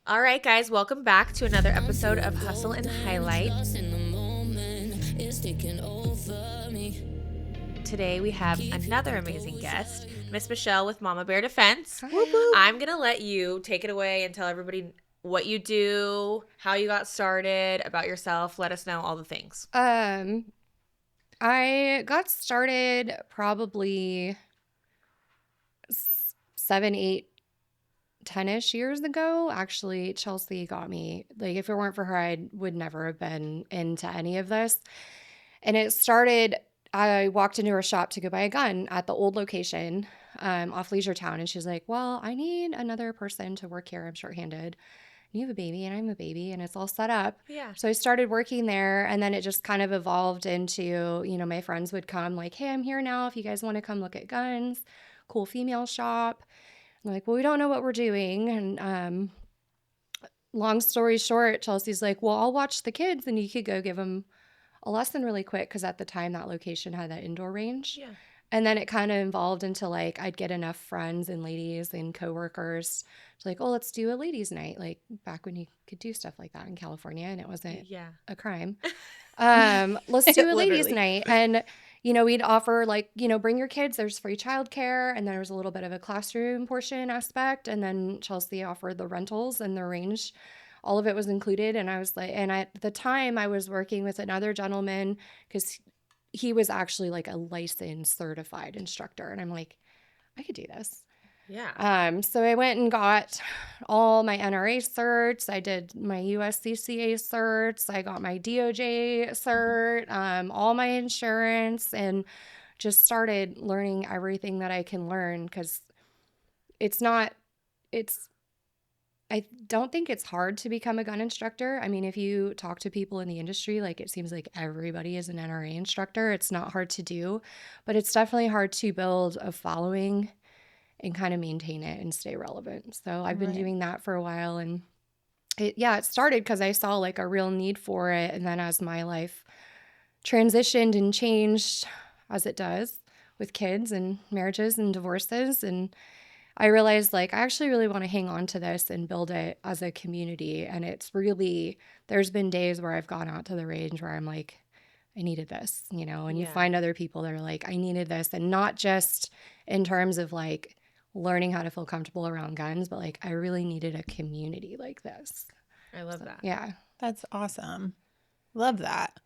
All right, guys, welcome back to another episode of Hustle and Highlight. Today we have another amazing guest, Miss Michelle with Mama Bear Defense. Hi. I'm going to let you take it away and tell everybody what you do, how you got started, about yourself. Let us know all the things. I got started probably 7, 8, 10-ish years ago. Actually, Chelsea got me. Like, if it weren't for her, I would never have been into any of this. And it started, I walked into her shop to go buy a gun at the old location off Leisure Town. And she's like, well, I need another person to work here. I'm shorthanded. You have a baby and I'm a baby and it's all set up. Yeah. So I started working there and then it just kind of evolved into, my friends would come like, hey, I'm here now. If you guys want to come look at guns, cool female shop. I'm like, well, we don't know what we're doing. And long story short, Chelsea's like, well, I'll watch the kids and you could go give them a lesson really quick. Cause at the time that location had that indoor range. Yeah. And then it kind of evolved into like I'd get enough friends and ladies and coworkers to like, oh, let's do a ladies' night. Like back when you could do stuff like that in California and it wasn't a crime. Let's do a ladies' night. And, we'd offer like, bring your kids. There's free childcare. And there was a little bit of a classroom portion aspect. And then Chelsea offered the rentals and the range. All of it was included. And I was like, and at the time I was working with another gentleman because he was actually like a licensed certified instructor. And I'm like, I could do this. Yeah. So I went and got all my NRA certs. I did my USCCA certs. I got my DOJ cert, all my insurance, and just started learning everything that I can learn because I don't think it's hard to become a gun instructor. I mean, if you talk to people in the industry, like it seems like everybody is an NRA instructor. It's not hard to do, but it's definitely hard to build a following and kind of maintain it and stay relevant. So I've been doing that for a while. And it started because I saw like a real need for it. And then as my life transitioned and changed, as it does with kids and marriages and divorces, and I realized like I actually really want to hang on to this and build it as a community. And it's really, there's been days where I've gone out to the range where I'm like, I needed this, and you find other people that are like, I needed this. And not just in terms of like learning how to feel comfortable around guns, but like I really needed a community like this. I love that. Yeah. That's awesome. Love that.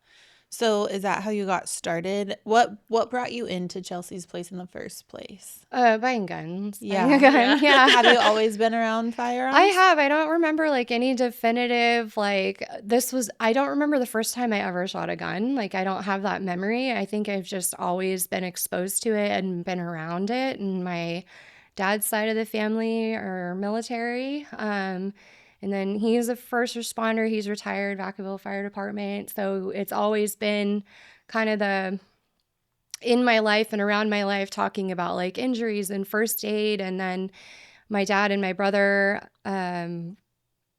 So is that how you got started? What brought you into Chelsea's place in the first place? Buying guns. Yeah. Buying a gun. Yeah. Have you always been around firearms? I have. I don't remember like any definitive, like I don't remember the first time I ever shot a gun. Like I don't have that memory. I think I've just always been exposed to it and been around it. And my dad's side of the family are military. And then he's a first responder. He's retired, Vacaville Fire Department. So it's always been kind of in my life and around my life talking about like injuries and first aid. And then my dad and my brother, I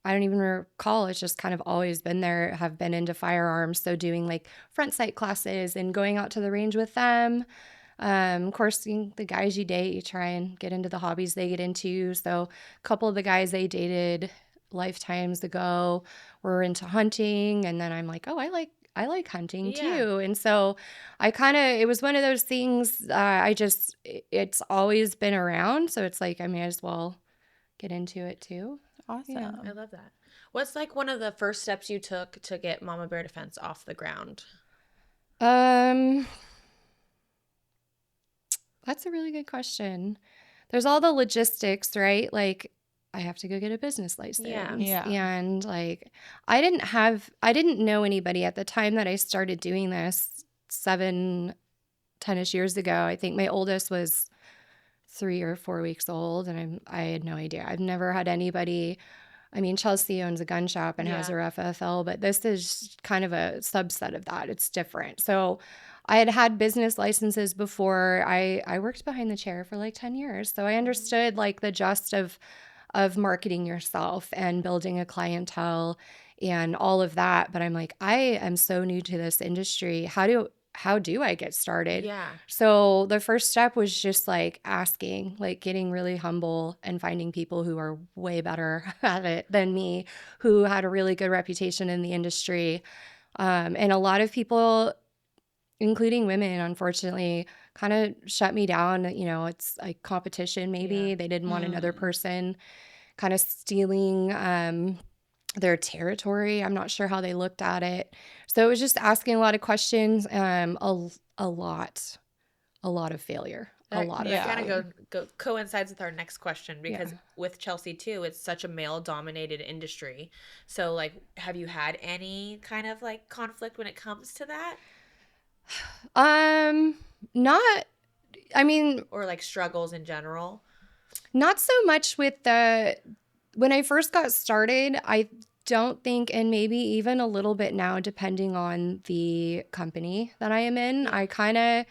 don't even recall. It's just kind of always been there, have been into firearms. So doing like front sight classes and going out to the range with them. Of course, the guys you date, you try and get into the hobbies they get into. So a couple of the guys they dated lifetimes ago were into hunting. And then I'm like, oh, I like hunting too. And so it was one of those things, it's always been around. So it's like, I may as well get into it too. Awesome. Yeah. I love that. What's like one of the first steps you took to get Mama Bear Defense off the ground? That's a really good question. There's all the logistics, right? Like I have to go get a business license. Yeah. And like I didn't know anybody at the time that I started doing this 7, 10-ish years ago. I think my oldest was 3 or 4 weeks old and I had no idea. I've never had anybody. I mean, Chelsea owns a gun shop and has her FFL, but this is kind of a subset of that. It's different. So I had business licenses before. I worked behind the chair for like 10 years. So I understood like the gist of marketing yourself and building a clientele and all of that. But I'm like, I am so new to this industry. How do how do I get started? Yeah. So the first step was just like asking, like getting really humble and finding people who are way better at it than me, who had a really good reputation in the industry. And a lot of people, including women, unfortunately, kind of shut me down. You know, it's like competition, Yeah. maybe. They didn't want another Mm. person kind of stealing their territory. I'm not sure how they looked at it. So it was just asking a lot of questions, a lot, a lot of failure, a lot of That kind Yeah. of failure. coincides with our next question, Yeah. because with Chelsea too, it's such a male dominated industry. So like, have you had any kind of like conflict when it comes to that, Um, not, I mean, or like struggles in general? not so much with when I first got started, I don't think, and maybe even a little bit now, depending on the company that I am in, Yeah. I kind of,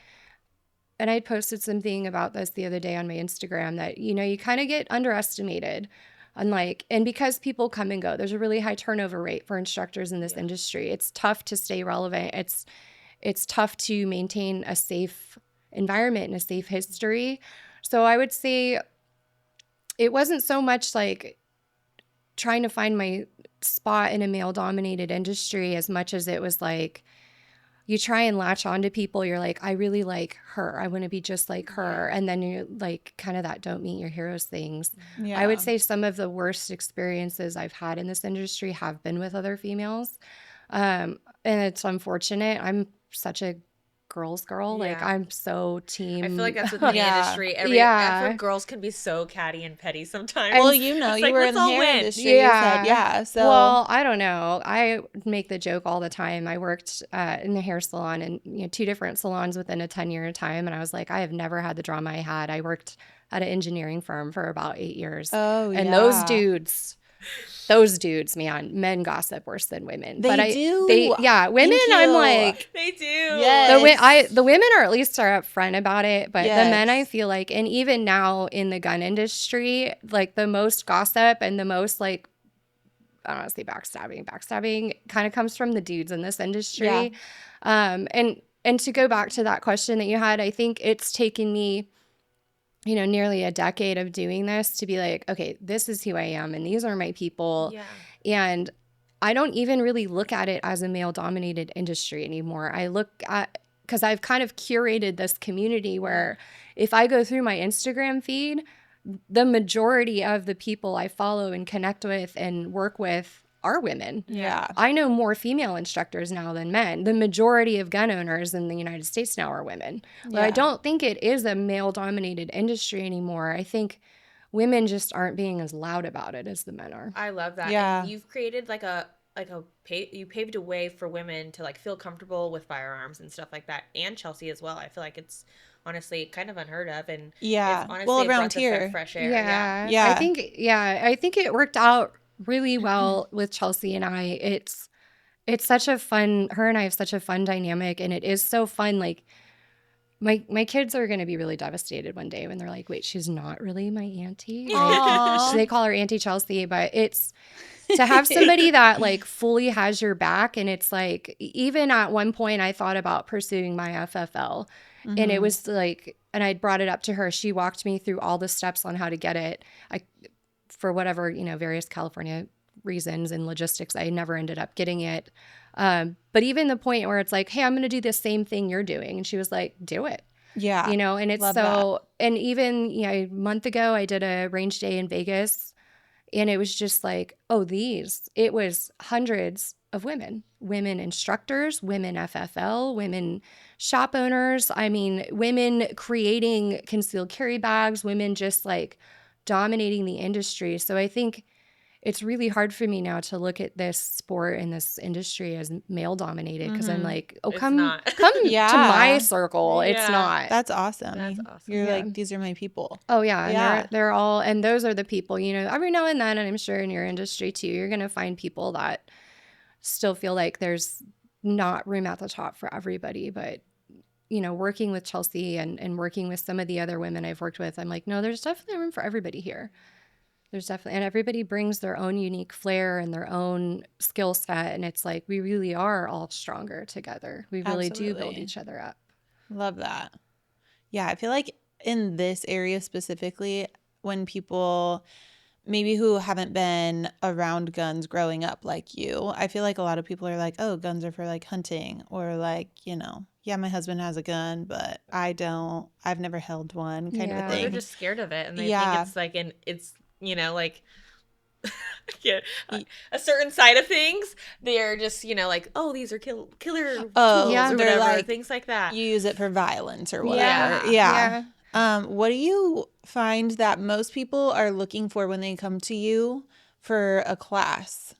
and I posted something about this the other day on my Instagram that, you know, you kind of get underestimated. And because people come and go, there's a really high turnover rate for instructors in this Yeah. industry. It's tough to stay relevant. It's tough to maintain a safe environment and a safe history. So I would say it wasn't so much like trying to find my spot in a male dominated industry as much as it was like you try and latch on to people. You're like, I really like her. I want to be just like her. Yeah. And then you're like, kind of that don't meet your heroes things. I would Yeah. say some of the worst experiences I've had in this industry have been with other females. And it's unfortunate. I'm such a girl's girl. Like, Yeah. I'm so I feel like team. that's with any Yeah. industry. I've heard Yeah. girls can be so catty and petty sometimes. Well, And you know, It's you like, were let's in the all hair win. industry, you said, yeah. yeah. So, Well, I don't know. I make the joke all the time. I worked in the hair salon and two different salons within a 10-year time. And I was like, I have never had the drama I had. I worked at an engineering firm for about 8 years. oh, And yeah. those dudes, man, men gossip worse than women. But They do. women, Thank I'm you. like, They do. Yes. the women are at least are upfront about it, but the men I Yes. feel like, and even now in the gun industry, like the most gossip and the most like I don't want to say backstabbing. Backstabbing kind of comes from the dudes in this Yeah. industry. And to go back to that question that you had, I think it's taken me, nearly a decade of doing this to be like, okay, this is who I am and these are my people. Yeah. And I don't even really look at it as a male dominated industry anymore. I look at because I've kind of curated this community where if I go through my Instagram feed, the majority of the people I follow and connect with and work with are women. Yeah. I know more female instructors now than men. The majority of gun owners in the United States now are women. But I Yeah. don't think it is a male dominated industry anymore. I think women just aren't being as loud about it as the men are. I love that. Yeah. And you've created you paved a way for women to like feel comfortable with firearms and stuff like that, and Chelsea as well. I feel like it's honestly kind of unheard of, and Yeah. it's honestly Well, a breath around of here. fresh air. Yeah. Yeah. I think it worked out really well with Chelsea and I. It's such a fun her and I have such a fun dynamic, and it is so fun. Like my kids are gonna be really devastated one day when they're like, wait, she's not really my auntie. Like Aw. they call her Auntie Chelsea, but it's to have somebody that like fully has your back. And it's like even at one point I thought about pursuing my FFL, and it Mhm. was like, and I brought it up to her. She walked me through all the steps on how to get it. For whatever, various California reasons and logistics, I never ended up getting it. But even the point where it's like, hey, I'm going to do the same thing you're doing. And she was like, do it. Yeah. And it's Love that. so, and even, a month ago, I did a range day in Vegas, and it was just like, it was hundreds of women instructors, women FFL, women shop owners. I mean, women creating concealed carry bags, women just like dominating the industry. So I think it's really hard for me now to look at this sport and this industry as male dominated because I'm Mhm. like, oh, It's come not. to my Yeah. circle. It's Yeah. not. That's awesome. That's awesome. You're Yeah. like, these are my people. Oh yeah, and Yeah. they're all, and those are the people, every now and then, and I'm sure in your industry too, you're gonna find people that still feel like there's not room at the top for everybody. But working with Chelsea and working with some of the other women I've worked with, I'm like, no, there's definitely room for everybody here. There's definitely, and everybody brings their own unique flair and their own skill set. And it's like we really are all stronger together. We really do build Absolutely. each other up. Love that. Yeah, I feel like in this area specifically, when people maybe who haven't been around guns growing up like you, I feel like a lot of people are like, oh, guns are for like hunting or like, yeah, my husband has a gun, but I don't. I've never held one kind of a Or they're thing. Yeah. just scared of it and they think Yeah. it's like like yeah, a certain side of things. They're just, like, oh, these are killer Oh, tools Yeah. or they're whatever, like, things like that. you use it for violence or whatever. Yeah. Yeah. Yeah. Yeah. What do you find that most people are looking for when they come to you for a class?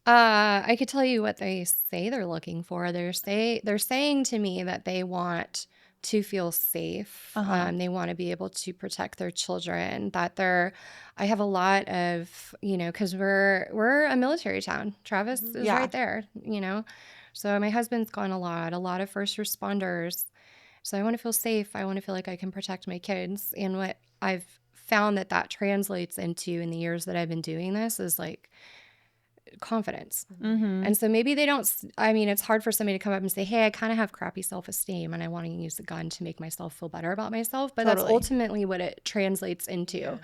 I could tell you what they say they're looking for. They're saying to me that they want to feel safe. Uh-huh. They want to be able to protect their children. I have a lot of, because we're a military town. Travis is Yeah. right there, So my husband's gone a lot of first responders. So I want to feel safe. I want to feel like I can protect my kids. And what I've found that translates into in the years that I've been doing this is like confidence. Mm-hmm. And so maybe they don't, I mean, it's hard for somebody to come up and say, hey, I kind of have crappy self esteem and I want to use a gun to make myself feel better about myself. But that's Totally. ultimately what it translates into. Yeah.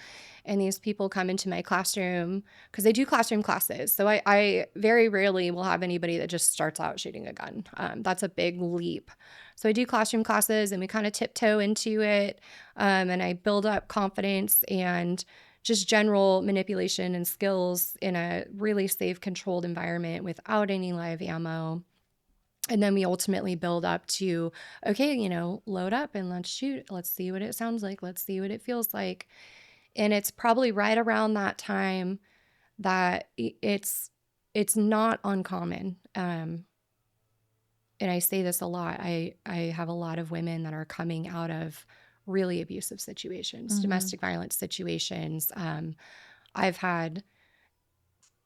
And these people come into my classroom because they do classroom classes. So I very rarely will have anybody that just starts out shooting a gun. That's a big leap. So I do classroom classes and we kind of tiptoe into it. And I build up confidence and just general manipulation and skills in a really safe, controlled environment without any live ammo. And then we ultimately build up to, okay, load up and let's shoot. Let's see what it sounds like. Let's see what it feels like. And it's probably right around that time that it's not uncommon. And I say this a lot. I have a lot of women that are coming out of really abusive situations, domestic violence situations. I've had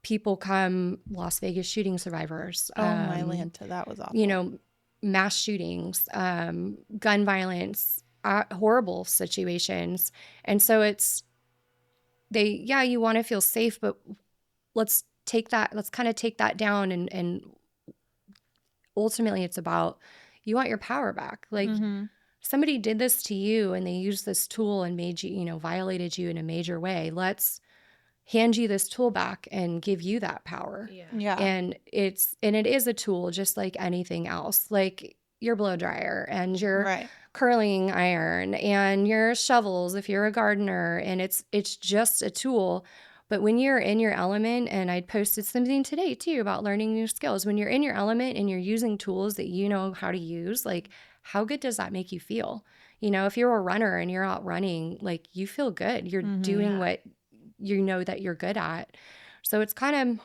people come, Las Vegas shooting survivors, Oh, my Lanta, that was awful. Mass shootings, gun violence, horrible situations. And so you want to feel safe, but let's kind of take that down. And ultimately it's about, you want your power back. Like, somebody did this to you and they used this tool and made you, violated you in a major way. Let's hand you this tool back and give you that power. Yeah. Yeah. And it is a tool just like anything else, like your blow dryer and your Right. curling iron and your shovels if you're a gardener. And it's just a tool. But when you're in your element, and I posted something today too about learning new skills, when you're in your element and you're using tools that you know how to use, like, how good does that make you feel? If you're a runner and you're out running, like, you feel good. You're doing what you know that you're good at. So it's kind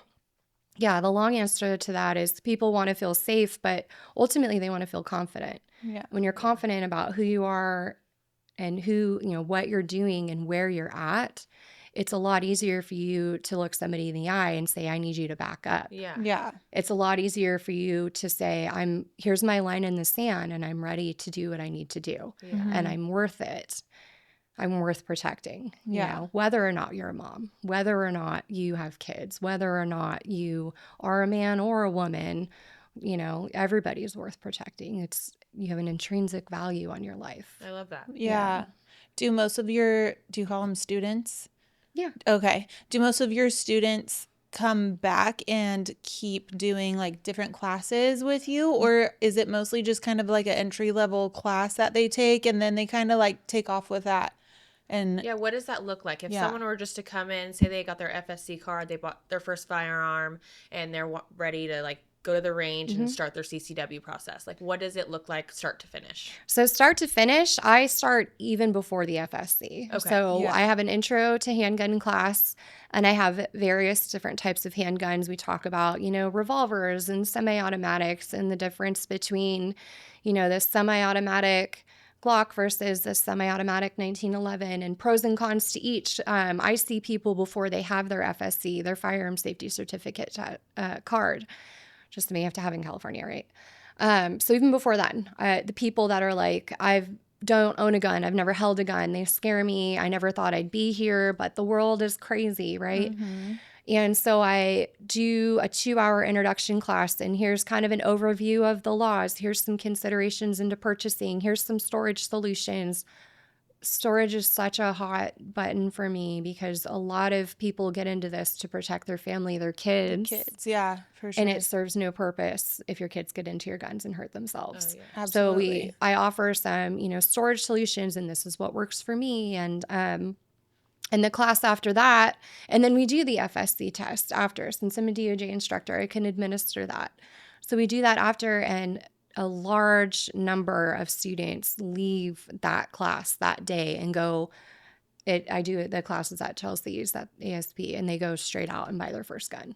of, the long answer to that is people want to feel safe, but ultimately they want to feel confident. Yeah. When you're confident about who you are and what you're doing and where you're at, it's a lot easier for you to look somebody in the eye and say, I need you to back up. Yeah. Yeah. It's a lot easier for you to say, here's my line in the sand and I'm ready to do what I need to do. Yeah. And I'm worth it. I'm worth protecting, Yeah. whether or not you're a mom, whether or not you have kids, whether or not you are a man or a woman, everybody's worth protecting. You have an intrinsic value on your life. I love that. Yeah. Do you call them students? Yeah. Okay. Do most of your students come back and keep doing like different classes with you? Or is it mostly just kind of like an entry level class that they take and then they kind of like take off with that? And Yeah, what does that look like? If Yeah. someone were just to come in, say they got their FSC card, they bought their first firearm, and they're ready to like go to the range and start their CCW process. Like, what does it look like start to finish? So start to finish, I start even before the FSC. Okay. So Yeah. I have an intro to handgun class, and I have various different types of handguns. We talk about, revolvers and semi-automatics and the difference between, the semi-automatic Glock versus the semi-automatic 1911 and pros and cons to each. I see people before they have their FSC, their firearm safety certificate card, just may have to have in California, right? So even before then, the people that are like, I've don't own a gun. I've never held a gun. They scare me. I never thought I'd be here, but the world is crazy, right? Mm-hmm. And so I do a 2-hour introduction class, and here's kind of an overview of the laws. Here's some considerations into purchasing. Here's some storage solutions. Storage is such a hot button for me because a lot of people get into this to protect their family, their The kids. kids, yeah, for And sure. it serves no purpose if your kids get into your guns and hurt Oh themselves. yeah. So Absolutely. I offer some, storage solutions, and this is what works for me. And the class after that, and then we do the FSC test after. Since I'm a DOJ instructor, I can administer that. So we do that after, and a large number of students leave that class that day and go. I do the classes at Chelsea's, that ASP, and they go straight out and buy their first gun.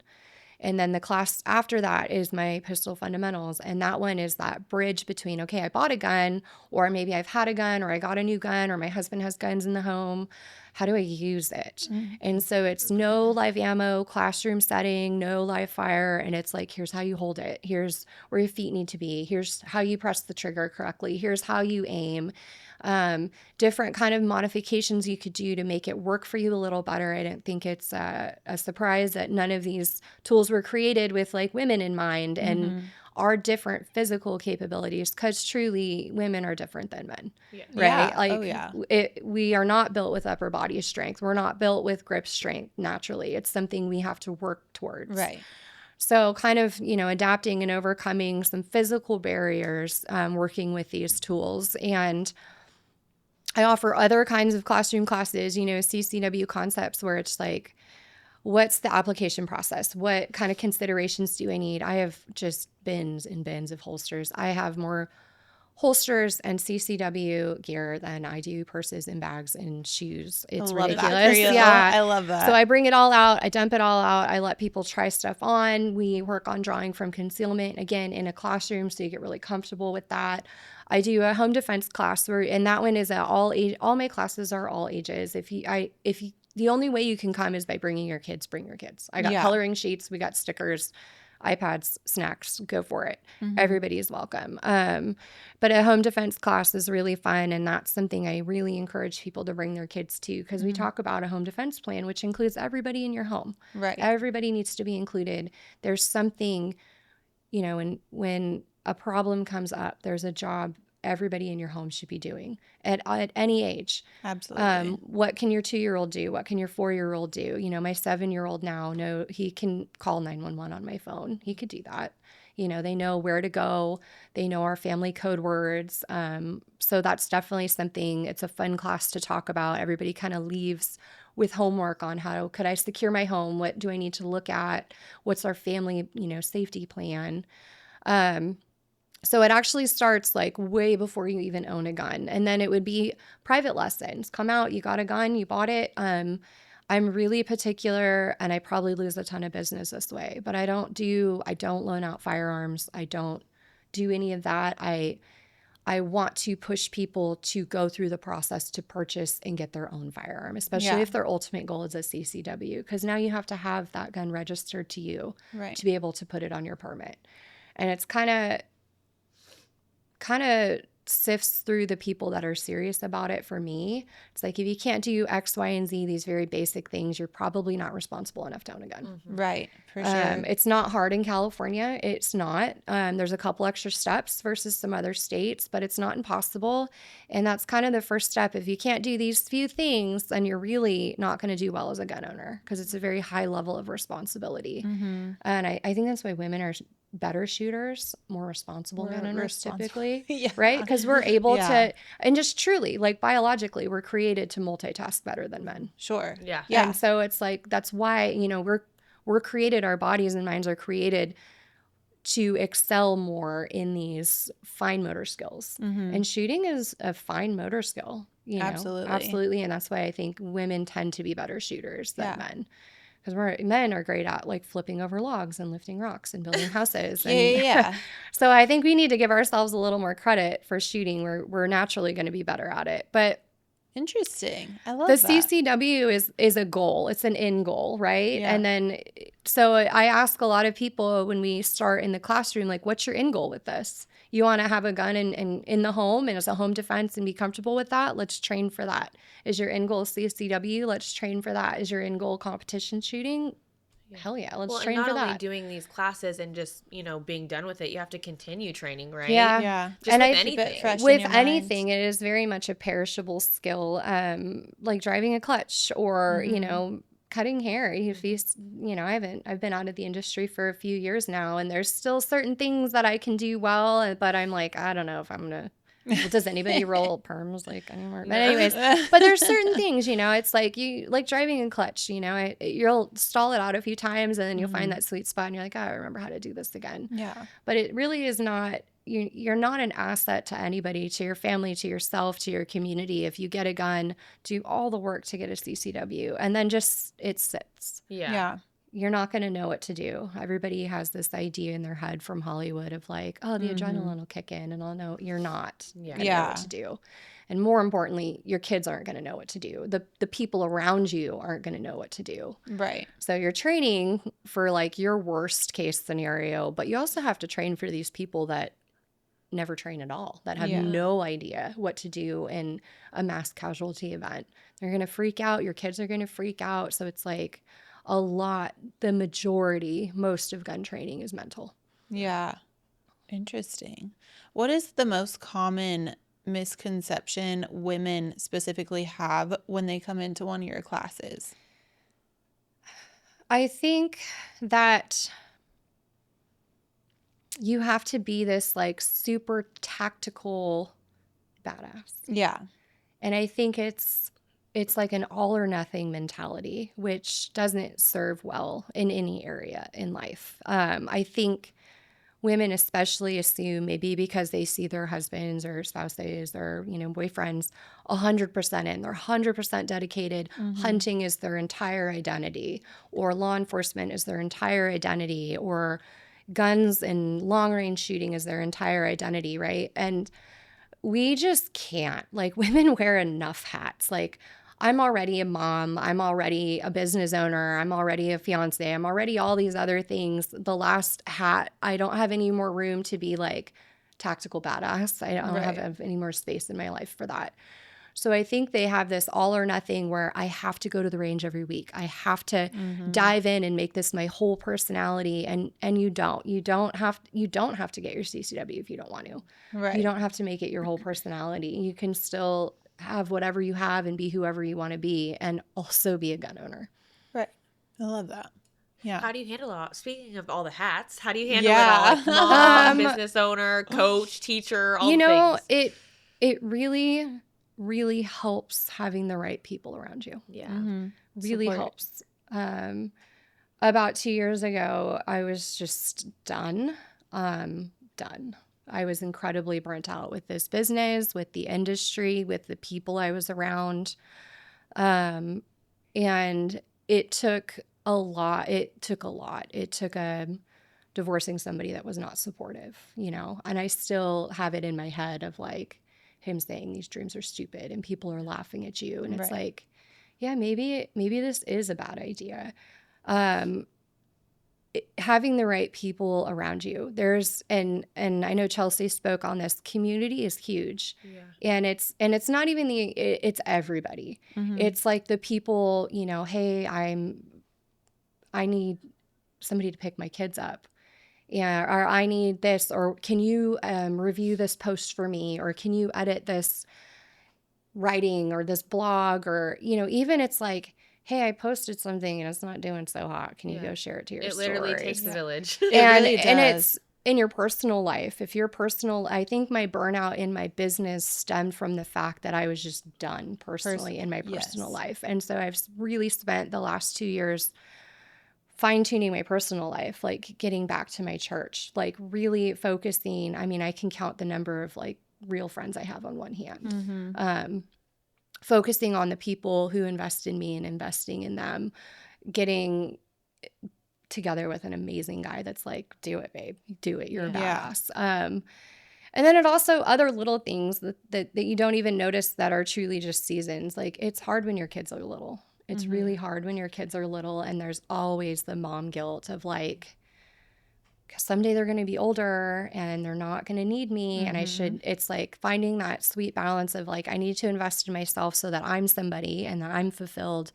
And then the class after that is my pistol fundamentals. And that one is that bridge between, okay, I bought a gun, or maybe I've had a gun, or I got a new gun, or my husband has guns in the home. How do I use it? Mm-hmm. And so it's no live ammo, classroom setting, no live fire. And it's like, here's how you hold it. Here's where your feet need to be. Here's how you press the trigger correctly. Here's how you aim. Different kind of modifications you could do to make it work for you a little better. I don't think it's a surprise that none of these tools were created with like women in mind and Mm-hmm. our different physical capabilities, because truly women are different than men, Yeah. right? Yeah. Like Oh, yeah. we are not built with upper body strength. We're not built with grip strength naturally. It's something we have to work towards. Right. So kind of, adapting and overcoming some physical barriers, working with these tools. And I offer other kinds of classroom classes, CCW concepts, where it's like, what's the application process? What kind of considerations do I need? I have just bins and bins of holsters. I have more holsters and CCW gear than I do purses and bags and shoes. It's I love that for ridiculous. you. Yeah. I love that. So I bring it all out. I dump it all out. I let people try stuff on. We work on drawing from concealment, again, in a classroom, so you get really comfortable with that. I do a home defense class and that one is at all age. All my classes are all ages. The only way you can come is by bringing your kids. Bring your kids. I got Yeah. coloring sheets. We got stickers, iPads, snacks. Go for it. Mhm. Everybody is welcome. But a home defense class is really fun, and that's something I really encourage people to bring their kids to, because we Mhm. talk about a home defense plan, which includes everybody in your home. Right. Everybody needs to be included. There's something, when a problem comes up, there's a job everybody in your home should be doing at any age. Absolutely. What can your 2-year-old do? What can your 4-year-old do? My 7-year-old now, he can call 911 on my phone. He could do that. They know where to go. They know our family code words. So that's definitely something. It's a fun class to talk about. Everybody kind of leaves with homework on how could I secure my home? What do I need to look at? What's our family, safety plan? So it actually starts like way before you even own a gun. And then it would be private lessons. Come out, you got a gun, you bought it. I'm really particular, and I probably lose a ton of business this way, but I don't loan out firearms. I don't do any of that. I want to push people to go through the process to purchase and get their own firearm, especially Yeah. if their ultimate goal is a CCW, because now you have to have that gun registered to you Right. to be able to put it on your permit. And it's kind of sifts through the people that are serious about it. For me, it's like, if you can't do X, Y, and Z, these very basic things, you're probably not responsible enough to own a gun. Right. For sure. It's not hard in California. It's not. There's a couple extra steps versus some other states, but it's not impossible. And that's kind of the first step. If you can't do these few things, then you're really not going to do well as a gun owner, because it's a very high level of responsibility. Mm-hmm. And I think that's why women are better shooters, more responsible gun owners typically, Yeah. right? Because we're able Yeah. to, and just truly, like biologically, we're created to multitask better than men. Sure. Yeah. Yeah. And so it's like, that's why, we're created, our bodies and minds are created to excel more in these fine motor skills. Mm-hmm. And shooting is a fine motor skill, Absolutely. Absolutely. And that's why I think women tend to be better shooters than Yeah. men. Because men are great at like flipping over logs and lifting rocks and building houses. Yeah. So I think we need to give ourselves a little more credit for shooting. We're naturally going to be better at it. But Interesting. I The love that. CCW is a goal. It's an end goal, right? Yeah. And then, so I ask a lot of people when we start in the classroom, like, what's your end goal with this? You want to have a gun in the home and as a home defense and be comfortable with that? Let's train for that. Is your end goal CCW? Let's train for that. Is your end goal competition shooting? Yeah. Hell yeah, let's Well, and train not for only that. doing these classes and just, being done with it, you have to continue training, right? Yeah. Yeah. Just And with I Keep it anything. fresh in with your anything, mind. it is very much a perishable skill, like driving a clutch or, cutting hair. If you, I've been out of the industry for a few years now, and there's still certain things that I can do well, but I'm like, I don't know if I'm gonna. Well, does anybody roll perms like anymore? But No. anyways, but there's certain things, it's like you like driving a clutch, you'll stall it out a few times and then you'll find that sweet spot and you're like, oh, I remember how to do this again. Yeah. But it really is not, you're not an asset to anybody, to your family, to yourself, to your community. If you get a gun, do all the work to get a CCW and then just it sits. Yeah. Yeah. You're not going to know what to do. Everybody has this idea in their head from Hollywood of like, oh, the adrenaline will kick in and I'll know. You're not Yeah. going to know what to do. And more importantly, your kids aren't going to know what to do. The people around you aren't going to know what to do. Right. So you're training for like your worst case scenario, but you also have to train for these people that never train at all, that have no idea what to do in a mass casualty event. They're going to freak out. Your kids are going to freak out. So it's like the majority, most of gun training is mental. Yeah. Interesting. What is the most common misconception women specifically have when they come into one of your classes? I think that you have to be this like super tactical badass. Yeah. And I think it's like an all or nothing mentality, which doesn't serve well in any area in life. I think women especially assume maybe because they see their husbands or spouses or, boyfriends 100% in, they're 100% dedicated. Hunting is their entire identity, or law enforcement is their entire identity, or guns and long range shooting is their entire identity, right? And we just can't. Like, women wear enough hats. Like, I'm already a mom. I'm already a business owner. I'm already a fiance. I'm already all these other things. The last hat, I don't have any more room to be like tactical badass. I don't have any more space in my life for that. So I think they have this all or nothing where I have to go to the range every week. I have to dive in and make this my whole personality. And you don't have to get your CCW if you don't want to. Right. You don't have to make it your whole personality. You can still have whatever you have and be whoever you want to be and also be a gun owner. Right. I love that. Yeah. How do you handle it? Speaking of all the hats, how do you handle it all? Like mom, business owner, coach, teacher, all the things. It really, really helps having the right people around you. Yeah. Really helps. About 2 years ago, I was just done. I was incredibly burnt out with this business, with the industry, with the people I was around. And it took a lot. It took divorcing somebody that was not supportive, and I still have it in my head of like him saying these dreams are stupid and people are laughing at you. And it's like, yeah, maybe this is a bad idea. Having the right people around you. And I know Chelsea spoke on this. Community is huge. Yeah. And it's not even it's everybody. It's like the people, hey, I need somebody to pick my kids up. Yeah, or I need this, or can you review this post for me, or can you edit this writing or this blog, or even it's like, hey, I posted something and it's not doing so hot. Can you go share it to your story? It literally takes a village. It really does. And it's in your personal life. I think my burnout in my business stemmed from the fact that I was just done personally in my personal life. And so I've really spent the last 2 years fine-tuning my personal life, like getting back to my church, like really focusing. I mean, I can count the number of like real friends I have on one hand. Focusing on the people who invest in me and investing in them, getting together with an amazing guy that's like, do it, babe, do it. You're a badass. And then it also other little things that you don't even notice that are truly just seasons. Like it's hard when your kids are little. It's really hard when your kids are little, and there's always the mom guilt of like, someday they're going to be older and they're not going to need me. And it's like finding that sweet balance of like, I need to invest in myself so that I'm somebody and that I'm fulfilled,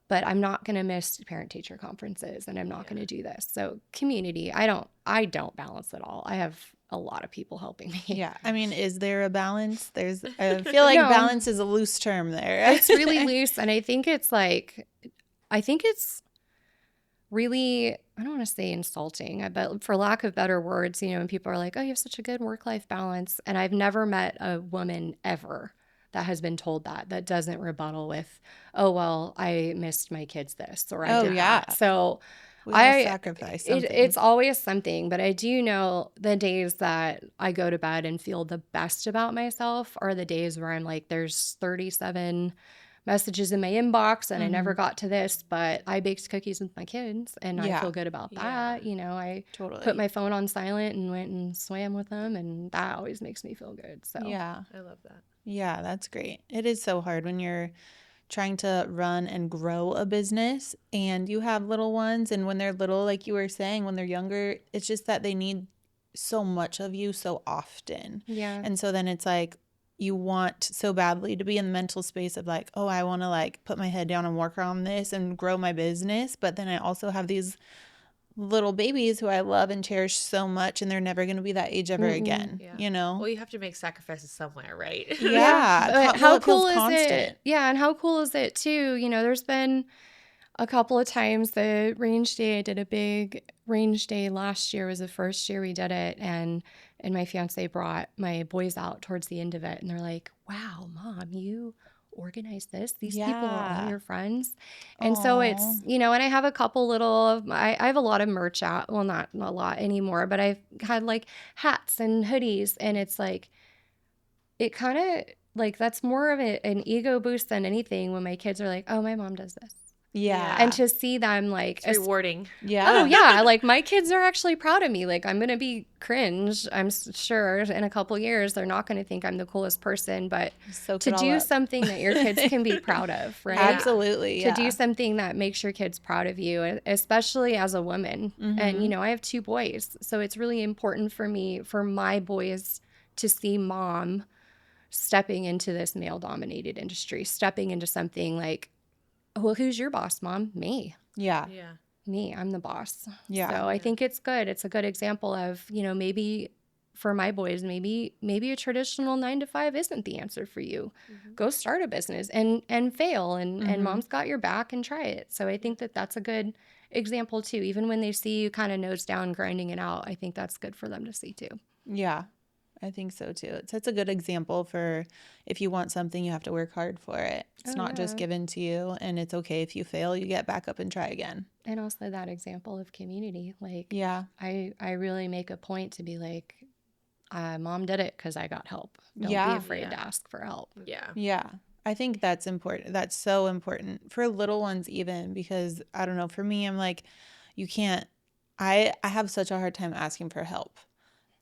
but I'm not going to miss parent teacher conferences and I'm not going to do this. So community, I don't balance it all. I have a lot of people helping me. Yeah. I mean, is there a balance? I feel like No. balance is a loose term there. It's really loose. And I think it's really, I don't want to say insulting, but for lack of better words, when people are like, oh, you have such a good work-life balance. And I've never met a woman ever that has been told that doesn't rebuttal with, oh, well, I missed my kids this, or I did that. So we all sacrifice something. It's always something, but I do know the days that I go to bed and feel the best about myself are the days where I'm like, there's 37 messages in my inbox and I never got to this, but I baked cookies with my kids and I feel good about that. I put my phone on silent and went and swam with them, and that always makes me feel good. So yeah, I love that. Yeah, that's great. It is so hard when you're trying to run and grow a business and you have little ones, and when they're little, like you were saying, when they're younger, it's just that they need so much of you so often. Yeah. And so then it's like you want so badly to be in the mental space of like, oh, I want to like put my head down and work on this and grow my business. But then I also have these little babies who I love and cherish so much, and they're never going to be that age ever again, Well, you have to make sacrifices somewhere, right? Yeah. How cool is it? Yeah. And how cool is it too? There's been a couple of times the range day, I did a big range day last year, was the first year we did it. And my fiance brought my boys out towards the end of it. And they're like, wow, Mom, you organized this? These people are all your friends. And so it's, and I have a couple I have a lot of merch out. Well, not a lot anymore, but I've had like hats and hoodies. And it's like, it kind of like, that's more of an ego boost than anything when my kids are like, oh, my mom does this. Yeah. And to see them like it's rewarding. Yeah. Oh yeah. Like my kids are actually proud of me. Like I'm going to be cringe. I'm sure in a couple years, they're not going to think I'm the coolest person, but to do something that your kids can be proud of, right? Absolutely. To do something that makes your kids proud of you, especially as a woman. And, I have 2 boys. So it's really important for me, for my boys to see Mom stepping into this male dominated industry, stepping into something like, well, who's your boss, Mom? Me. Yeah. Me. I'm the boss. Yeah. So I think it's good. It's a good example of, maybe for my boys, maybe a traditional 9 to 5 isn't the answer for you. Go start a business and fail, and Mom's got your back, and try it. So I think that's a good example too. Even when they see you kind of nose down grinding it out, I think that's good for them to see too. Yeah. I think so too. It sets a good example for if you want something, you have to work hard for it. It's not just given to you, and it's okay if you fail, you get back up and try again. And also that example of community. Like, I really make a point to be like, Mom did it because I got help. Don't be afraid to ask for help. Yeah. I think that's important. That's so important for little ones even, because I don't know, for me, I'm like, you can't, I have such a hard time asking for help.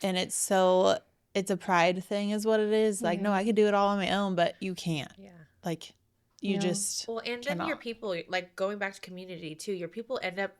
And it's a pride thing is what it is. Like, no, I could do it all on my own, but you can't. Yeah. Like, you just Well, and cannot. then your people, like going back to community too, your people end up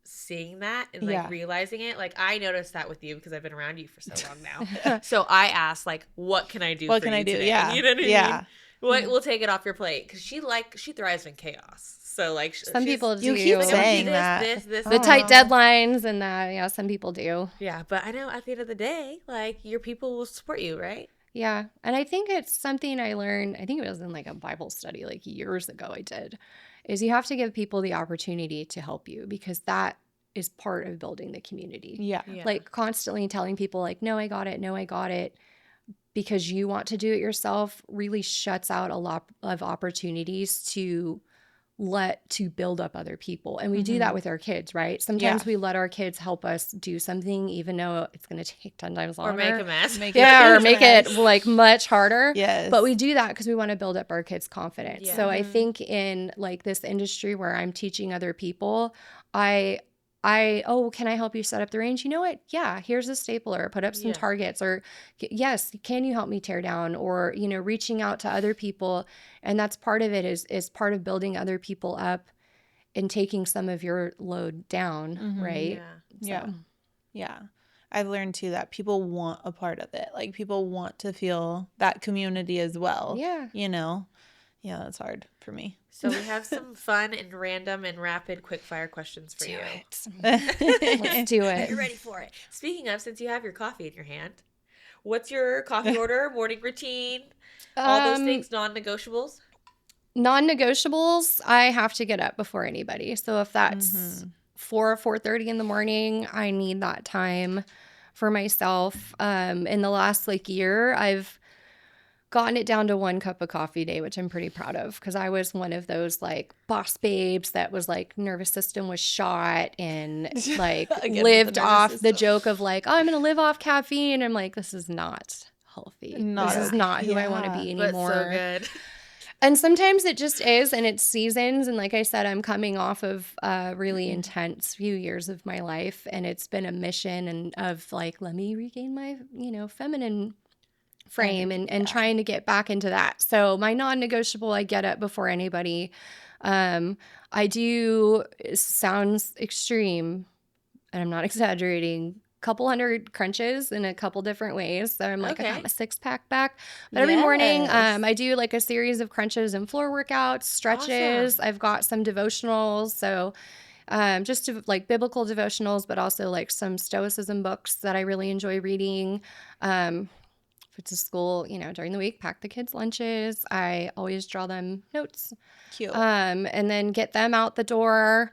seeing that and like realizing it. Like I noticed that with you because I've been around you for so long now. So I asked like, what can I do what for can you I do? today? Yeah. You know what I yeah. mean? What we'll take it off your plate, because she thrives in chaos. So like some people do. You keep like, saying this, that. This, the tight deadlines and that. Yeah, some people do. Yeah, but I know at the end of the day, like your people will support you, right? Yeah. And I think it's something I learned, I think it was in like a Bible study like years ago I did, is you have to give people the opportunity to help you, because that is part of building the community. Yeah. Like constantly telling people like, no, I got it, because you want to do it yourself really shuts out a lot of opportunities to build up other people. And we do that with our kids, right? Sometimes we let our kids help us do something, even though it's going to take 10 times longer. Or make a mess. Or make it like much harder. Yes. But we do that because we want to build up our kids' confidence. Yeah. So I think in like this industry where I'm teaching other people, I can I help you set up the range? You know what? Yeah, here's a stapler, put up some Yeah. targets, or yes, can you help me tear down? Or, reaching out to other people. And that's part of it is part of building other people up and taking some of your load down, right? Yeah. Yeah. I've learned too that people want a part of it. Like people want to feel that community as well. Yeah. Yeah, that's hard for me. So we have some fun and random and rapid quick fire questions for you. Let's do Are it. you ready for it? Speaking of, since you have your coffee in your hand, what's your coffee order, morning routine, all those things, non-negotiables? Non-negotiables, I have to get up before anybody. So if that's 4:30 in the morning, I need that time for myself. In the last year, I've gotten it down to 1 cup of coffee a day, which I'm pretty proud of, because I was one of those boss babes that was nervous system was shot and lived off the joke of oh, I'm going to live off caffeine. I'm like, this is not healthy. This is not who I want to be anymore. But so good. And sometimes it just is, and it's seasons. And like I said, I'm coming off of a really intense few years of my life, and it's been a mission and of let me regain my, feminine frame and trying to get back into that. So my non-negotiable, I get up before anybody. I do, it sounds extreme, and I'm not exaggerating, couple hundred crunches in a couple different ways. So I'm I got my 6-pack back. But every morning, I do a series of crunches and floor workouts, stretches. Awesome. I've got some devotionals. So just biblical devotionals, but also some stoicism books that I really enjoy reading. If it's a school, during the week, pack the kids' lunches. I always draw them notes. Cute. And then get them out the door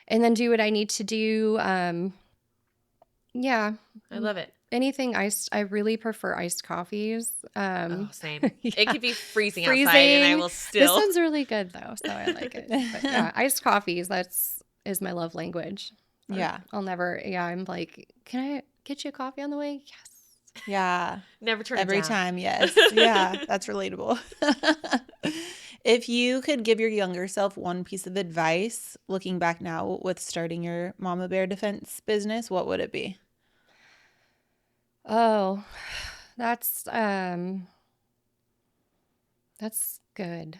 and then do what I need to do. Yeah. I love it. Anything iced. I really prefer iced coffees. Same. Yeah. It could be freezing outside and I will still. This one's really good though, so I like it. But yeah, iced coffees, is my love language. I'll never, I'm can I get you a coffee on the way? Yes. Yeah. Never turn it down. Every time, yes. Yeah, that's relatable. If you could give your younger self one piece of advice, looking back now with starting your Mama Bear Defense business, what would it be? Oh, that's good.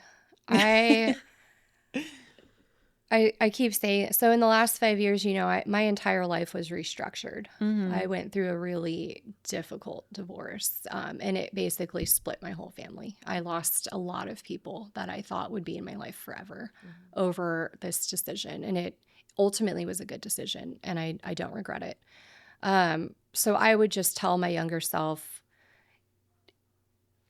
I keep saying, so in the last 5 years, my entire life was restructured. I went through a really difficult divorce, and it basically split my whole family. I lost a lot of people that I thought would be in my life forever over this decision, and it ultimately was a good decision, and I don't regret it. So I would just tell my younger self,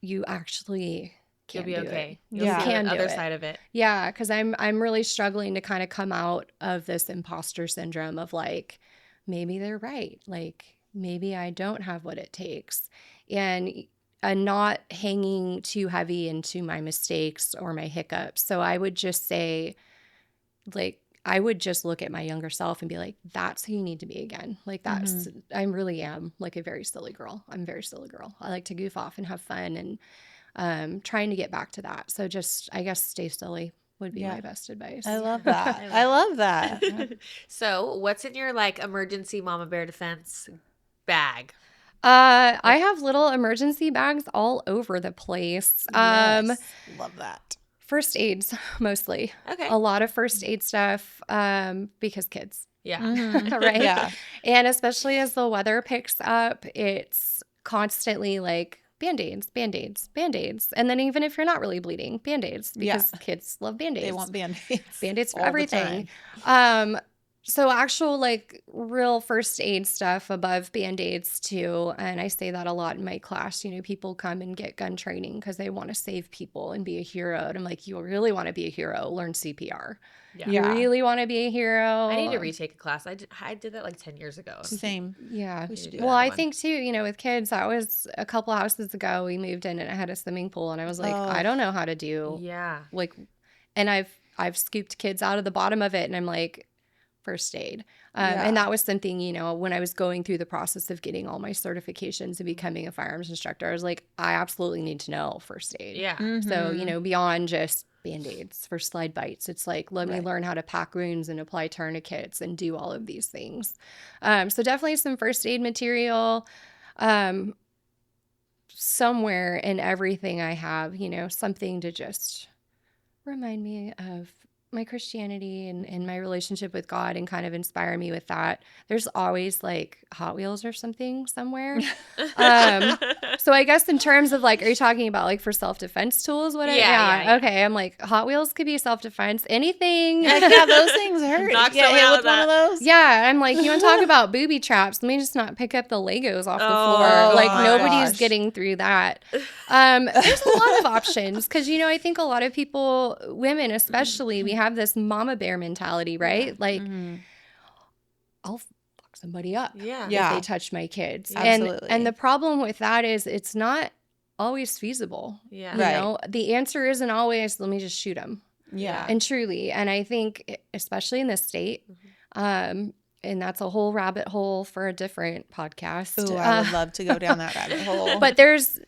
you actually You'll be okay. You can do other it. side of it. Yeah, because I'm really struggling to kind of come out of this imposter syndrome of maybe they're right. Maybe I don't have what it takes. And not hanging too heavy into my mistakes or my hiccups. So I would just say, I would just look at my younger self and be like, that's who you need to be again. I really am a very silly girl. I'm a very silly girl. I like to goof off and have fun and trying to get back to that. So just, I guess, stay silly would be my best advice. I love that. I love that. So what's in your emergency Mama Bear Defense bag? I have little emergency bags all over the place. Yes. Love that. First aids, mostly. Okay. A lot of first aid stuff, because kids. Yeah. Right? Yeah. And especially as the weather picks up, it's constantly Band-Aids, Band-Aids, Band-Aids. And then even if you're not really bleeding, Band-Aids, because kids love Band-Aids. They want Band-Aids. Band-Aids for everything. So actual real first aid stuff above Band-Aids too. And I say that a lot in my class. People come and get gun training because they want to save people and be a hero. And I'm like, you really want to be a hero? Learn CPR. Yeah. You really want to be a hero? I need to retake a class. I did that 10 years ago. Same. Yeah. Well, I think too, with kids, that was a couple houses ago. We moved in and it had a swimming pool. And I was like, I don't know how to do. Yeah. And I've scooped kids out of the bottom of it. And I'm like, first aid. And that was something, when I was going through the process of getting all my certifications and becoming a firearms instructor, I was like, I absolutely need to know first aid. Yeah. So, beyond just Band-Aids, for slide bites. It's like, let me learn how to pack wounds and apply tourniquets and do all of these things. So definitely some first aid material. Somewhere in everything I have, something to just remind me of my Christianity and my relationship with God and kind of inspire me with that. There's always like Hot Wheels or something somewhere. So I guess in terms of like, are you talking about like for self-defense tools? Yeah. Okay. I'm like, Hot Wheels could be self-defense. Anything. Yeah, those things hurt. Knock Get someone hit out with of one that. of those. Yeah, I'm like, you want to talk about booby traps? Let me just not pick up the Legos off the Oh, floor. Like my nobody's gosh. getting through that. There's a lot of options because I think a lot of people, women especially, we have this mama bear mentality, right? Yeah. Like, I'll fuck somebody up Yeah. if Yeah. they touch my kids. Yeah. Absolutely. And the problem with that is it's not always feasible. Yeah. You Right. know, the answer isn't always, let me just shoot them. Yeah. And truly, and I think, especially in this state, and that's a whole rabbit hole for a different podcast. Ooh, I would love to go down that rabbit hole. But there's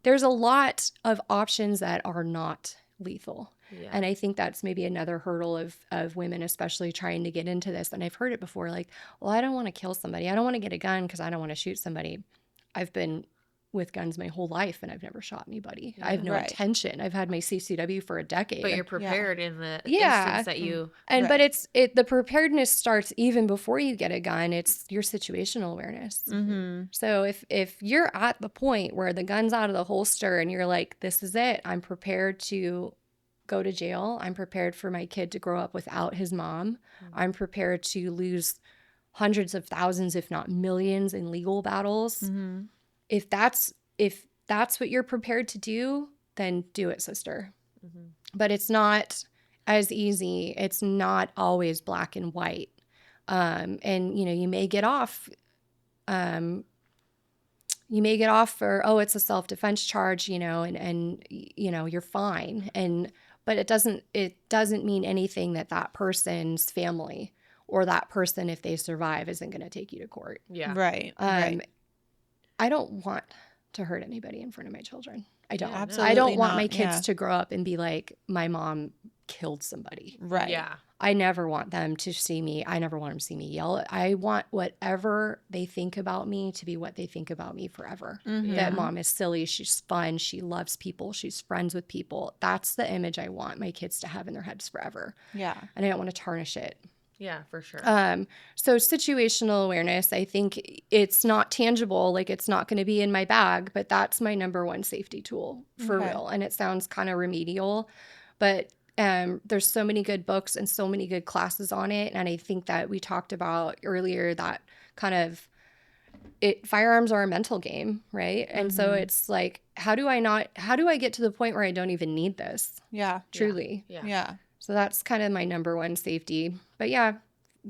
a lot of options that are not lethal. Yeah. And I think that's maybe another hurdle of women, especially trying to get into this. And I've heard it before, like, well, I don't want to kill somebody. I don't want to get a gun because I don't want to shoot somebody. I've been with guns my whole life and I've never shot anybody. I have no Right. intention. I've had my CCW for a decade. But you're prepared in the Yeah. instance that you. And Right. but the preparedness starts even before you get a gun. It's your situational awareness. Mm-hmm. So if you're at the point where the gun's out of the holster and you're like, this is it, I'm prepared to go to jail. I'm prepared for my kid to grow up without his mom. I'm prepared to lose hundreds of thousands, if not millions, in legal battles. Mm-hmm. If that's what you're prepared to do, then do it, sister. Mhm. But it's not as easy. It's not always black and white. And you may get off. You may get off for, oh, it's a self-defense charge, and you're fine. But it doesn't mean anything that person's family or that person, if they survive, isn't going to take you to court. Yeah. Right. Right. I don't want to hurt anybody in front of my children. I don't. Yeah, no. I Absolutely don't want not. my kids Yeah. to grow up and be like, my mom killed somebody. Right. Yeah. I never want them to see me. I never want them to see me yell. I want whatever they think about me to be what they think about me forever. Mhm. That mom is silly. She's fun. She loves people. She's friends with people. That's the image I want my kids to have in their heads forever. Yeah. And I don't want to tarnish it. Yeah, for sure. So situational awareness, I think it's not tangible, like it's not going to be in my bag, but that's my number one safety tool for Okay. real. And it sounds kind of remedial, but there's so many good books and so many good classes on it. And I think that we talked about earlier that kind of firearms are a mental game, right? And so it's like, how do I get to the point where I don't even need this? Yeah. Truly. Yeah. Yeah. So that's kind of my number one safety. But yeah,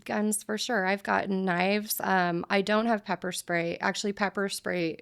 guns for sure. I've gotten knives. I don't have pepper spray. Actually, pepper spray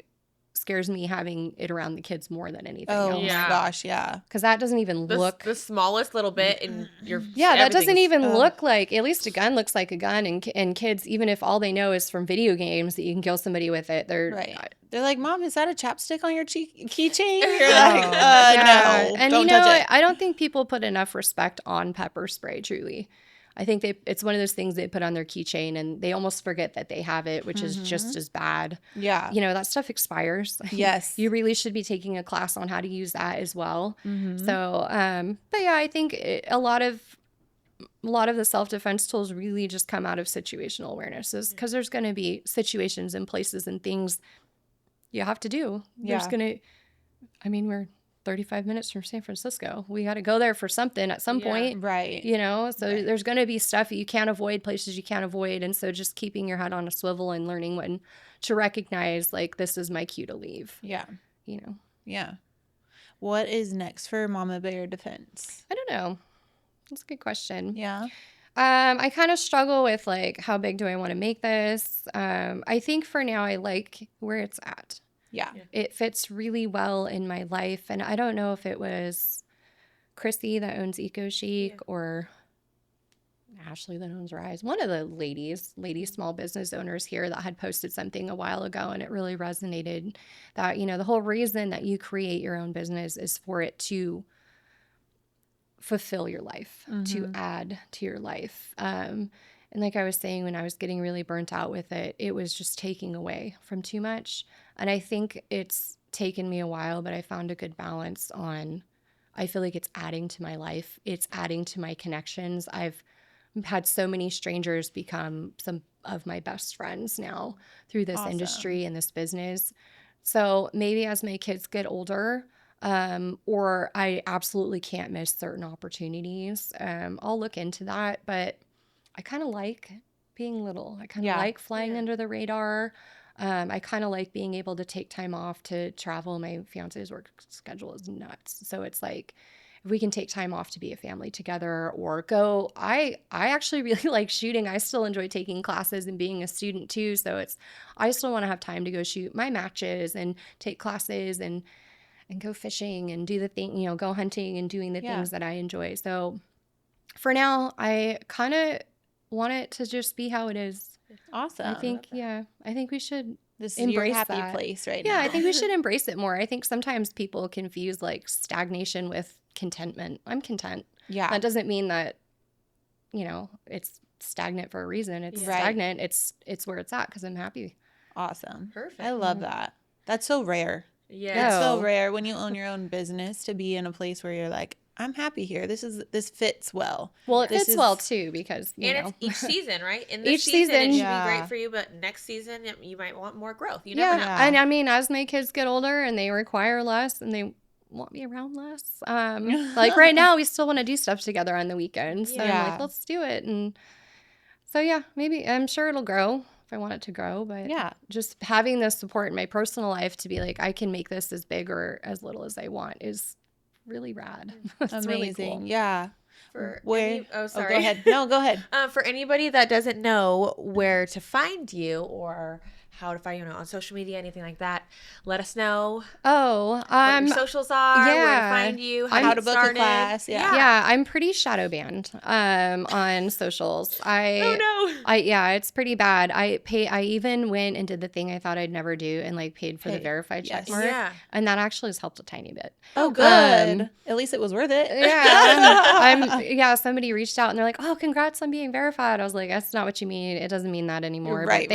scares me having it around the kids more than anything Oh else. Yeah. my gosh. Yeah. Because that doesn't even look. The smallest little bit in your. Yeah, that doesn't everything's- even look like. At least a gun looks like a gun, and kids, even if all they know is from video games that you can kill somebody with it, they're Right. They're like, Mom, is that a chapstick on your keychain? You're Oh. like, Yeah. no, And don't touch it. I don't think people put enough respect on pepper spray. Truly, I think it's one of those things they put on their keychain, and they almost forget that they have it, which is just as bad. Yeah. That stuff expires. Yes. You really should be taking a class on how to use that as well. Mhm. So, but yeah, I think a lot of the self-defense tools really just come out of situational awarenesses, because there's going to be situations and places and things you have to do. There's Yeah. going to, we're 35 minutes from San Francisco. We got to go there for something at some Yeah. point. Right. So there's going to be stuff that you can't avoid, places you can't avoid. And so just keeping your head on a swivel and learning when to recognize, like, this is my cue to leave. Yeah. Yeah. What is next for Mama Bear Defense? I don't know. That's a good question. Yeah. I kind of struggle with, like, how big do I want to make this? I think for now I like where it's at. Yeah. It fits really well in my life. And I don't know if it was Chrissy that owns Eco Chic or Ashley that owns Rise. One of the lady small business owners here that had posted something a while ago, and it really resonated that, the whole reason that you create your own business is for it to fulfill your life, to add to your life. And like I was saying, when I was getting really burnt out with it, it was just taking away from too much. And I think it's taken me a while, but I found a good balance on, I feel like it's adding to my life. It's adding to my connections. I've had so many strangers become some of my best friends now through this industry and this business. So maybe as my kids get older, or I absolutely can't miss certain opportunities, I'll look into that. But I kind of like being little. I kind of like flying under the radar. I kind of like being able to take time off to travel. My fiance's work schedule is nuts. So it's like, if we can take time off to be a family together or go, I actually really like shooting. I still enjoy taking classes and being a student too. So I still want to have time to go shoot my matches and take classes and go fishing and do the thing, go hunting and doing the things that I enjoy. So for now, I kind of want it to just be how it is. Awesome. I think we should this is embrace your happy that. place right now. Yeah, I think we should embrace it more. I think sometimes people confuse like stagnation with contentment. I'm content. Yeah. That doesn't mean that, it's stagnant for a reason. It's stagnant. It's where it's at because I'm happy. Awesome. Perfect. I love that. That's so rare. Yeah. It's so rare when you own your own business to be in a place where you're like, I'm happy here. This fits well. Well, it fits well too because it's each season, right? In each season it should Yeah. be great for you, but next season you might want more growth. You yeah. never know. And I mean, as my kids get older and they require less and they want me around less, like right now we still want to do stuff together on the weekends. So I'm like, let's do it. And so maybe I'm sure it'll grow if I want it to grow, but just having the support in my personal life to be like, I can make this as big or as little as I want is really rad. It's amazing. really cool. Yeah. Sorry. Oh, go ahead. No, go ahead. For anybody that doesn't know where to find you or how to find you on social media, anything like that, let us know. What your socials are, where to find you, how to book a class. Yeah, I'm pretty shadow banned on socials. It's pretty bad. I even went and did the thing I thought I'd never do and like paid for the verified check mark. Yeah. And that actually has helped a tiny bit. Oh, good. At least it was worth it. Yeah. Somebody reached out and they're like, "Oh, congrats on being verified." I was like, "That's not what you mean. It doesn't mean that anymore." Right.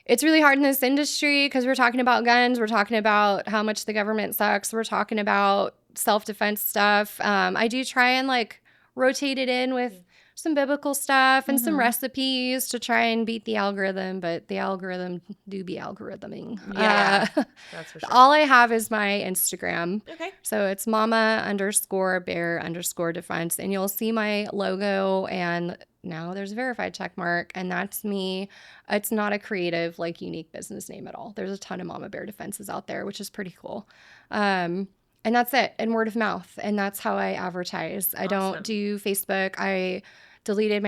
It's really hard in this industry because we're talking about guns. We're talking about how much the government sucks. We're talking about self-defense stuff. I do try and like rotate it in with some biblical stuff and some recipes to try and beat the algorithm, but the algorithm do be algorithming. Yeah, that's for sure. All I have is my Instagram. Okay. So it's mama_bear_defense, and you'll see my logo, and now there's a verified check mark, and that's me. It's not a creative, like, unique business name at all. There's a ton of Mama Bear Defenses out there, which is pretty cool. And that's it, and word of mouth, and that's how I advertise. I don't do Facebook. I deleted all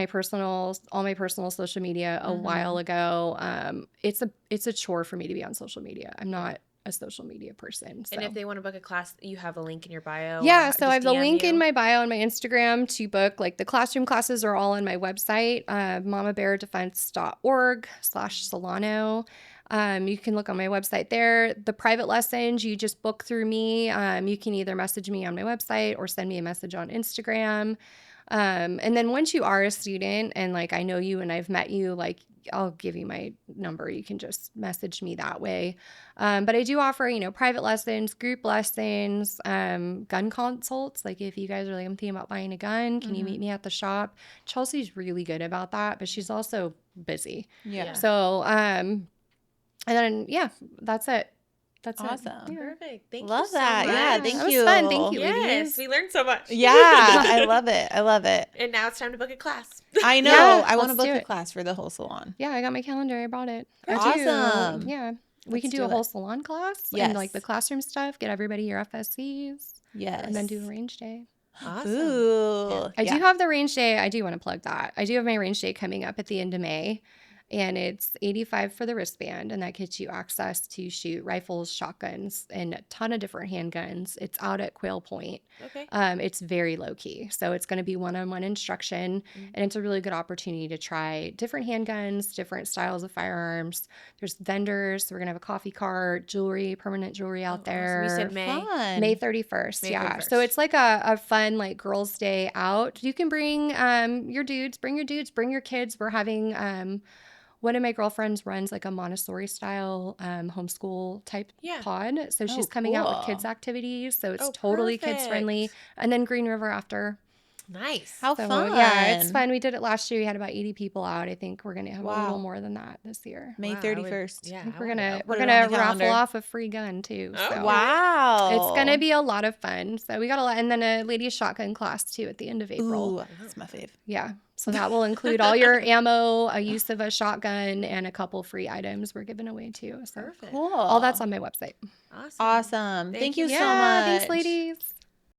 my personal social media a while ago. It's a chore for me to be on social media. I'm not a social media person. So. And if they want to book a class, you have a link in your bio? Yeah, so I have the link in my bio on my Instagram to book. Like the classroom classes are all on my website, mamabeardefense.org/Solano. You can look on my website there. The private lessons, you just book through me. You can either message me on my website or send me a message on Instagram. And then once you are a student and like I know you and I've met you, like I'll give you my number. You can just message me that way. But I do offer, private lessons, group lessons, gun consults. Like if you guys are like, I'm thinking about buying a gun, can you meet me at the shop? Chelsea's really good about that, but she's also busy. Yeah. So, and then, that's it. That's awesome. It. Yeah. Perfect. Thank love you so that. much. Yeah, thank you. That was fun. Thank you, Yes, ladies. we learned so much. Yeah, I love it. I love it. And now it's time to book a class. I know. Yeah, I want to let's book do a it. class for the whole salon. Yeah, I got my calendar. I brought it. Awesome. Yeah. We can Let's do a do whole it. salon class Yes. and like the classroom stuff, get everybody your FSCs. Yes. And then do a range day. Awesome. Ooh. I do have the range day. I do want to plug that. I do have my range day coming up at the end of May. and it's $85 for the wristband, and that gets you access to shoot rifles, shotguns, and a ton of different handguns. It's out at Quail Point. Okay. It's very low key, so it's going to be one-on-one instruction, and it's a really good opportunity to try different handguns, different styles of firearms. There's vendors. So we're gonna have a coffee cart, jewelry, permanent jewelry out there. Awesome. You said May. Fun. May 31st. May Yeah. 31st. So it's like a fun like girls' day out. You can bring your dudes, bring your kids. We're having one of my girlfriends runs like a Montessori style homeschool type Yeah. pod. So she's Oh, coming out with cool. kids activities. So it's Oh, totally kids friendly. perfect. And then Green River after. Nice. How So fun. yeah, it's fun. We did it last year. We had about 80 people out. I think we're gonna have a Wow. little more than that this year. May Wow, 31st. I Yeah. think I we're wanna gonna go. we're Put it gonna on the raffle calendar. off a free gun too. Oh, So Wow. it's gonna be a lot of fun. So we got a lot, and then a ladies shotgun class too at the end of April. Ooh, that's my fave. Yeah, so that will include all your ammo, a use of a shotgun, and a couple free items we're giving away too. So Perfect. Cool. all that's on my website. Awesome. Awesome. Thank you so Yeah, much. thanks, ladies.